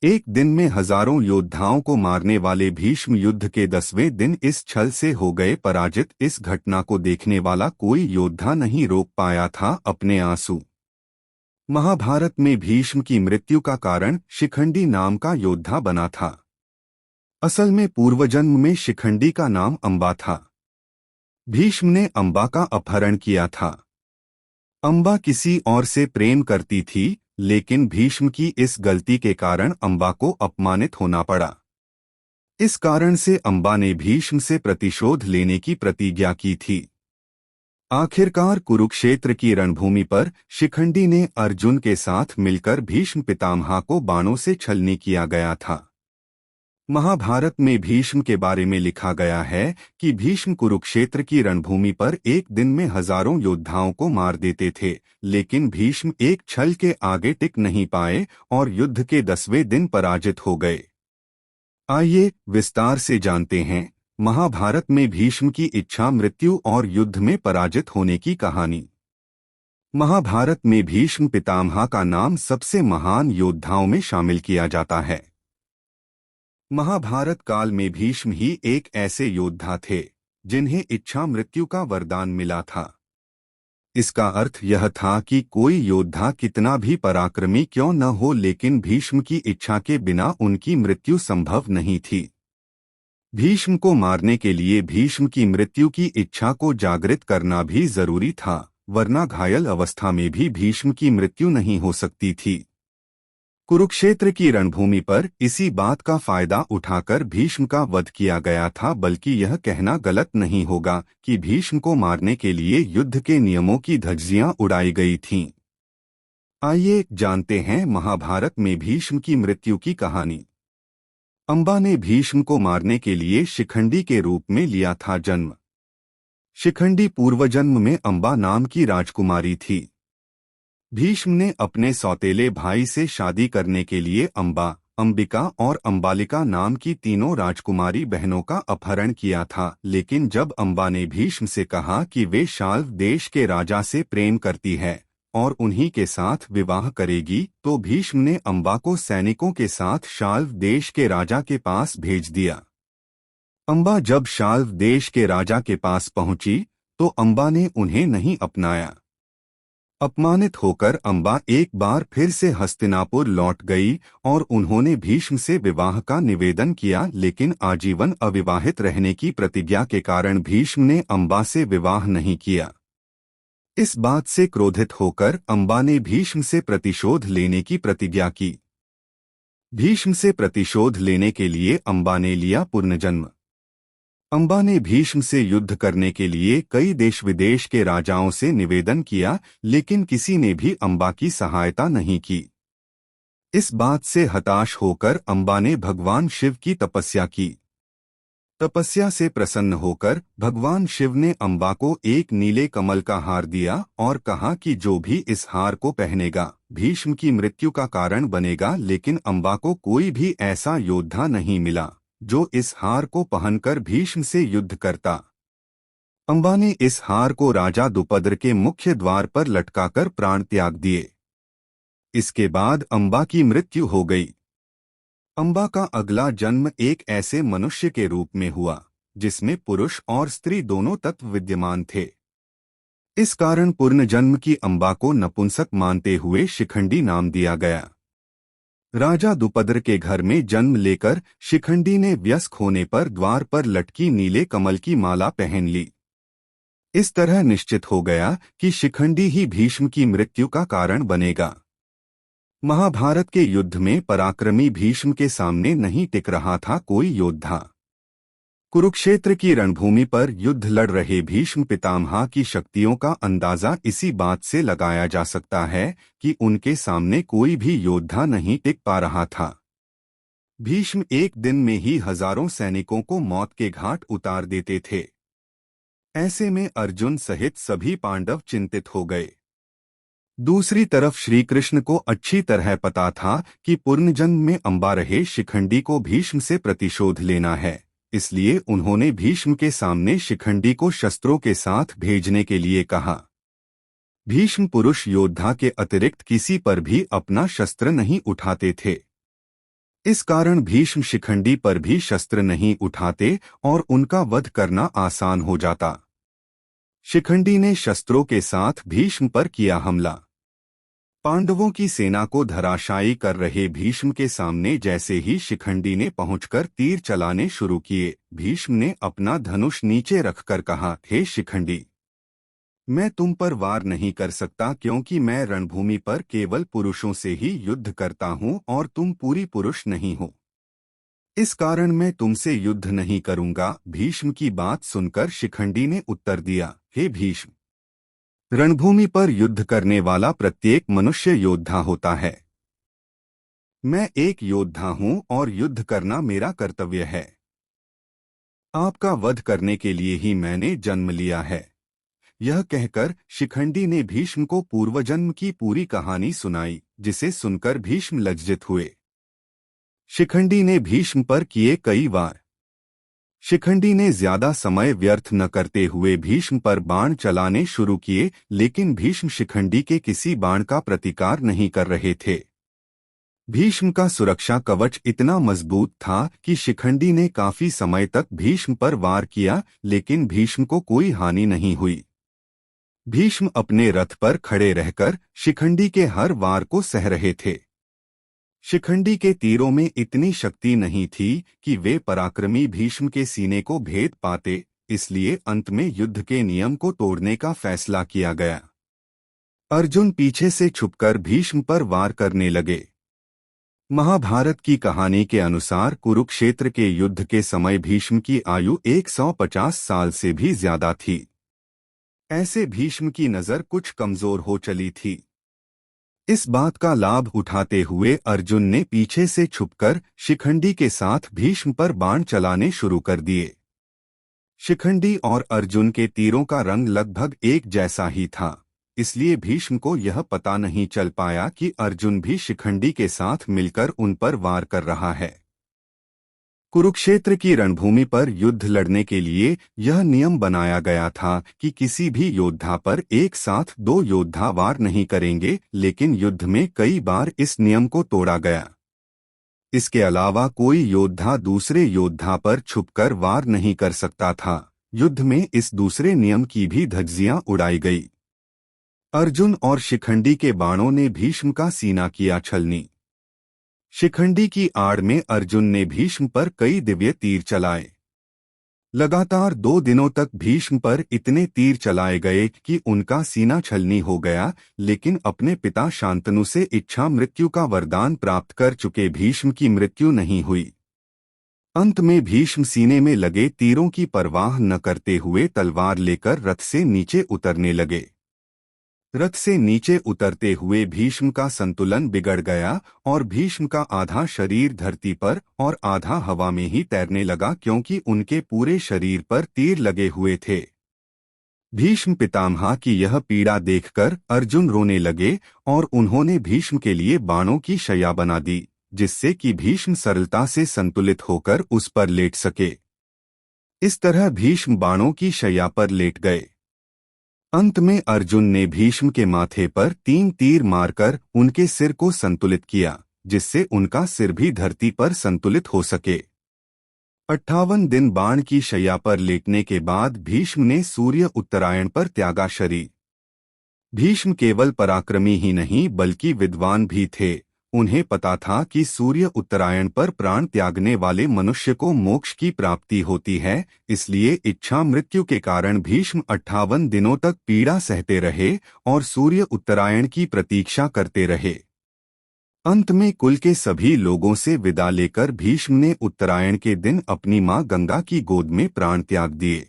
एक दिन में हजारों योद्धाओं को मारने वाले भीष्म युद्ध के 10वें दिन इस छल से हो गए पराजित। इस घटना को देखने वाला कोई योद्धा नहीं रोक पाया था अपने आंसू। महाभारत में भीष्म की मृत्यु का कारण शिखंडी नाम का योद्धा बना था। असल में पूर्वजन्म में शिखंडी का नाम अंबा था। भीष्म ने अंबा का अपहरण किया था। अंबा किसी और से प्रेम करती थी, लेकिन भीष्म की इस गलती के कारण अंबा को अपमानित होना पड़ा। इस कारण से अंबा ने भीष्म से प्रतिशोध लेने की प्रतिज्ञा की थी। आखिरकार कुरुक्षेत्र की रणभूमि पर शिखंडी ने अर्जुन के साथ मिलकर भीष्म पितामह को बाणों से छलनी किया गया था। महाभारत में भीष्म के बारे में लिखा गया है कि भीष्म कुरुक्षेत्र की रणभूमि पर एक दिन में हजारों योद्धाओं को मार देते थे, लेकिन भीष्म एक छल के आगे टिक नहीं पाए और युद्ध के 10वें दिन पराजित हो गए। आइए विस्तार से जानते हैं महाभारत में भीष्म की इच्छा मृत्यु और युद्ध में पराजित होने की कहानी। महाभारत में भीष्म पितामह का नाम सबसे महान योद्धाओं में शामिल किया जाता है। महाभारत काल में भीष्म ही एक ऐसे योद्धा थे जिन्हें इच्छा मृत्यु का वरदान मिला था। इसका अर्थ यह था कि कोई योद्धा कितना भी पराक्रमी क्यों न हो, लेकिन भीष्म की इच्छा के बिना उनकी मृत्यु संभव नहीं थी। भीष्म को मारने के लिए भीष्म की मृत्यु की इच्छा को जागृत करना भी जरूरी था, वरना घायल अवस्था में भी भीष्म की मृत्यु नहीं हो सकती थी। कुरुक्षेत्र की रणभूमि पर इसी बात का फायदा उठाकर भीष्म का वध किया गया था, बल्कि यह कहना गलत नहीं होगा कि भीष्म को मारने के लिए युद्ध के नियमों की धज्जियां उड़ाई गई थीं। आइए जानते हैं महाभारत में भीष्म की मृत्यु की कहानी। अंबा ने भीष्म को मारने के लिए शिखंडी के रूप में लिया था जन्म। शिखंडी पूर्वजन्म में अंबा नाम की राजकुमारी थी। भीष्म ने अपने सौतेले भाई से शादी करने के लिए अंबा, अंबिका और अंबालिका नाम की तीनों राजकुमारी बहनों का अपहरण किया था, लेकिन जब अंबा ने भीष्म से कहा कि वे शाल्व देश के राजा से प्रेम करती है और उन्हीं के साथ विवाह करेगी, तो भीष्म ने अंबा को सैनिकों के साथ शाल्व देश के राजा के पास भेज दिया। अंबा जब शाल्व देश के राजा के पास पहुंची तो अंबा ने उन्हें नहीं अपनाया। अपमानित होकर अंबा एक बार फिर से हस्तिनापुर लौट गई और उन्होंने भीष्म से विवाह का निवेदन किया, लेकिन आजीवन अविवाहित रहने की प्रतिज्ञा के कारण भीष्म ने अंबा से विवाह नहीं किया। इस बात से क्रोधित होकर अंबा ने भीष्म से प्रतिशोध लेने की प्रतिज्ञा की। भीष्म से प्रतिशोध लेने के लिए अंबा ने लिया पुनर्जन्म। अंबा ने भीष्म से युद्ध करने के लिए कई देश विदेश के राजाओं से निवेदन किया, लेकिन किसी ने भी अंबा की सहायता नहीं की। इस बात से हताश होकर अंबा ने भगवान शिव की तपस्या की। तपस्या से प्रसन्न होकर भगवान शिव ने अंबा को एक नीले कमल का हार दिया और कहा कि जो भी इस हार को पहनेगा भीष्म की मृत्यु का कारण बनेगा, लेकिन अंबा को कोई भी ऐसा योद्धा नहीं मिला जो इस हार को पहनकर भीष्म से युद्ध करता। अंबा ने इस हार को राजा द्रुपद के मुख्य द्वार पर लटकाकर प्राण त्याग दिए। इसके बाद अंबा की मृत्यु हो गई। अंबा का अगला जन्म एक ऐसे मनुष्य के रूप में हुआ जिसमें पुरुष और स्त्री दोनों तत्व विद्यमान थे। इस कारण पुनर्जन्म की अंबा को नपुंसक मानते हुए शिखंडी नाम दिया गया। राजा द्रुपद के घर में जन्म लेकर शिखंडी ने वयस्क होने पर द्वार पर लटकी नीले कमल की माला पहन ली। इस तरह निश्चित हो गया कि शिखंडी ही भीष्म की मृत्यु का कारण बनेगा। महाभारत के युद्ध में पराक्रमी भीष्म के सामने नहीं टिक रहा था कोई योद्धा। कुरुक्षेत्र की रणभूमि पर युद्ध लड़ रहे भीष्म पितामह की शक्तियों का अंदाजा इसी बात से लगाया जा सकता है कि उनके सामने कोई भी योद्धा नहीं टिक पा रहा था। भीष्म एक दिन में ही हजारों सैनिकों को मौत के घाट उतार देते थे। ऐसे में अर्जुन सहित सभी पांडव चिंतित हो गए। दूसरी तरफ श्री कृष्ण को अच्छी तरह पता था कि पुनर्जन्म में अंबा रहे शिखंडी को भीष्म से प्रतिशोध लेना है, इसलिए उन्होंने भीष्म के सामने शिखंडी को शस्त्रों के साथ भेजने के लिए कहा। भीष्म पुरुष योद्धा के अतिरिक्त किसी पर भी अपना शस्त्र नहीं उठाते थे। इस कारण भीष्म शिखंडी पर भी शस्त्र नहीं उठाते और उनका वध करना आसान हो जाता। शिखंडी ने शस्त्रों के साथ भीष्म पर किया हमला। पांडवों की सेना को धराशायी कर रहे भीष्म के सामने जैसे ही शिखंडी ने पहुंचकर तीर चलाने शुरू किए, भीष्म ने अपना धनुष नीचे रखकर कहा, हे शिखंडी, मैं तुम पर वार नहीं कर सकता क्योंकि मैं रणभूमि पर केवल पुरुषों से ही युद्ध करता हूं और तुम पूरी पुरुष नहीं हो। इस कारण मैं तुमसे युद्ध नहीं करूंगा। भीष्म की बात सुनकर शिखंडी ने उत्तर दिया, हे भीष्म, रणभूमि पर युद्ध करने वाला प्रत्येक मनुष्य योद्धा होता है। मैं एक योद्धा हूं और युद्ध करना मेरा कर्तव्य है। आपका वध करने के लिए ही मैंने जन्म लिया है। यह कहकर शिखंडी ने भीष्म को पूर्वजन्म की पूरी कहानी सुनाई, जिसे सुनकर भीष्म लज्जित हुए। शिखंडी ने भीष्म पर किए कई वार। शिखंडी ने ज्यादा समय व्यर्थ न करते हुए भीष्म पर बाण चलाने शुरू किए, लेकिन भीष्म शिखंडी के किसी बाण का प्रतिकार नहीं कर रहे थे। भीष्म का सुरक्षा कवच इतना मजबूत था कि शिखंडी ने काफी समय तक भीष्म पर वार किया, लेकिन भीष्म को कोई हानि नहीं हुई। भीष्म अपने रथ पर खड़े रहकर शिखंडी के हर वार को सह रहे थे। शिखंडी के तीरों में इतनी शक्ति नहीं थी कि वे पराक्रमी भीष्म के सीने को भेद पाते, इसलिए अंत में युद्ध के नियम को तोड़ने का फैसला किया गया। अर्जुन पीछे से छुपकर भीष्म पर वार करने लगे। महाभारत की कहानी के अनुसार कुरुक्षेत्र के युद्ध के समय भीष्म की आयु 150 साल से भी ज्यादा थी। ऐसे भीष्म की नजर कुछ कमजोर हो चली थी। इस बात का लाभ उठाते हुए अर्जुन ने पीछे से छुपकर शिखंडी के साथ भीष्म पर बाण चलाने शुरू कर दिए। शिखंडी और अर्जुन के तीरों का रंग लगभग एक जैसा ही था, इसलिए भीष्म को यह पता नहीं चल पाया कि अर्जुन भी शिखंडी के साथ मिलकर उन पर वार कर रहा है। कुरुक्षेत्र की रणभूमि पर युद्ध लड़ने के लिए यह नियम बनाया गया था कि किसी भी योद्धा पर एक साथ दो योद्धा वार नहीं करेंगे, लेकिन युद्ध में कई बार इस नियम को तोड़ा गया। इसके अलावा कोई योद्धा दूसरे योद्धा पर छुपकर वार नहीं कर सकता था। युद्ध में इस दूसरे नियम की भी धज्जियां उड़ाई गई। अर्जुन और शिखंडी के बाणों ने भीष्म का सीना किया छलनी। शिखंडी की आड़ में अर्जुन ने भीष्म पर कई दिव्य तीर चलाए। लगातार 2 दिनों तक भीष्म पर इतने तीर चलाए गए कि उनका सीना छलनी हो गया, लेकिन अपने पिता शांतनु से इच्छा मृत्यु का वरदान प्राप्त कर चुके भीष्म की मृत्यु नहीं हुई। अंत में भीष्म सीने में लगे तीरों की परवाह न करते हुए तलवार लेकर रथ से नीचे उतरने लगे। रथ से नीचे उतरते हुए भीष्म का संतुलन बिगड़ गया और भीष्म का आधा शरीर धरती पर और आधा हवा में ही तैरने लगा, क्योंकि उनके पूरे शरीर पर तीर लगे हुए थे। भीष्म पितामह की यह पीड़ा देखकर अर्जुन रोने लगे और उन्होंने भीष्म के लिए बाणों की शैया बना दी, जिससे कि भीष्म सरलता से संतुलित होकर उस पर लेट सके। इस तरह भीष्म बाणों की शैया पर लेट गए। अंत में अर्जुन ने भीष्म के माथे पर 3 तीर मारकर उनके सिर को संतुलित किया, जिससे उनका सिर भी धरती पर संतुलित हो सके। 58 दिन बाण की शैया पर लेटने के बाद भीष्म ने सूर्य उत्तरायण पर त्यागा शरीर। भीष्म केवल पराक्रमी ही नहीं बल्कि विद्वान भी थे। उन्हें पता था कि सूर्य उत्तरायण पर प्राण त्यागने वाले मनुष्य को मोक्ष की प्राप्ति होती है, इसलिए इच्छा मृत्यु के कारण भीष्म 58 दिनों तक पीड़ा सहते रहे और सूर्य उत्तरायण की प्रतीक्षा करते रहे। अंत में कुल के सभी लोगों से विदा लेकर भीष्म ने उत्तरायण के दिन अपनी मां गंगा की गोद में प्राण त्याग दिए।